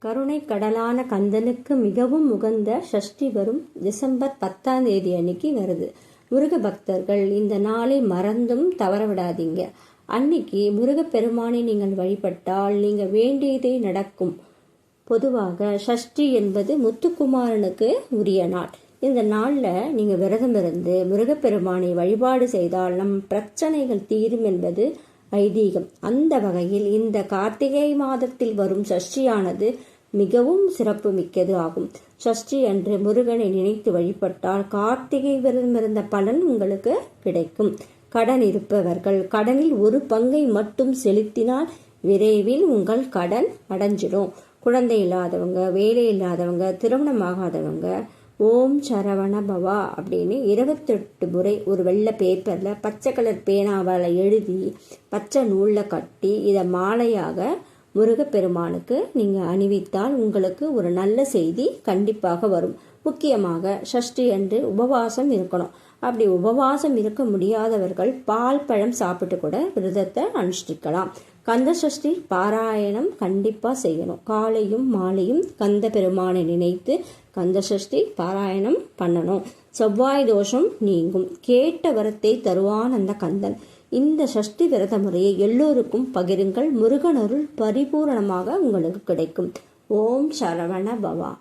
கருணை கடலான கந்தனுக்கு மிகவும் உகந்த சஷ்டி வரும் டிசம்பர் 10ஆம் தேதி அன்னைக்கு வருது. முருக பக்தர்கள் இந்த நாளை மறந்தும் தவற விடாதீங்க. அன்னைக்கு முருகப்பெருமானை நீங்கள் வழிபட்டால் நீங்கள் வேண்டியதே நடக்கும். பொதுவாக சஷ்டி என்பது முத்துக்குமாரனுக்கு உரிய நாள். இந்த நாளில் நீங்கள் விரதம் இருந்து முருகப்பெருமானை வழிபாடு செய்தால் நம் பிரச்சனைகள் தீரும் என்பது ஐதீகம். அந்த வகையில் இந்த கார்த்திகை மாதத்தில் வரும் சஷ்டியானது மிகவும் சிறப்பு மிக்கது ஆகும். சஷ்டி அன்று முருகனை நினைத்து வழிபட்டால் கார்த்திகை விரதம் இருந்த பலன் உங்களுக்கு கிடைக்கும். கடன் இருப்பவர்கள் கடனில் ஒரு பங்கை மட்டும் செலுத்தினால் விரைவில் உங்கள் கடன் அடைஞ்சிடும். குழந்தை இல்லாதவங்க, வேலை இல்லாதவங்க, திருமணமாகாதவங்க ஓம் சரவண பவா அப்படின்னு 28 முறை ஒரு வெள்ளை பேப்பரில் பச்சை கலர் பேனாவால் எழுதி பச்சை நூலில் கட்டி இதை மாலையாக முருகப்பெருமானுக்கு நீங்கள் அணிவித்தால் உங்களுக்கு ஒரு நல்ல செய்தி கண்டிப்பாக வரும். முக்கியமாக சஷ்டி அன்று உபவாசம் இருக்கணும். அப்படி உபவாசம் இருக்க முடியாதவர்கள் பால் பழம் சாப்பிட்டு கூட விரதத்தை அனுஷ்டிக்கலாம். கந்த சஷ்டி பாராயணம் கண்டிப்பாக செய்யணும். காலையும் மாலையும் கந்த பெருமானை நினைத்து கந்த சஷ்டி பாராயணம் பண்ணணும். செவ்வாய் தோஷம் நீங்கும். கேட்ட வரத்தை தருவான் அந்த கந்தன். இந்த சஷ்டி விரத முறையை எல்லோருக்கும் பகிருங்கள். முருகனருள் பரிபூரணமாக உங்களுக்கு கிடைக்கும். ஓம் சரவண பவா.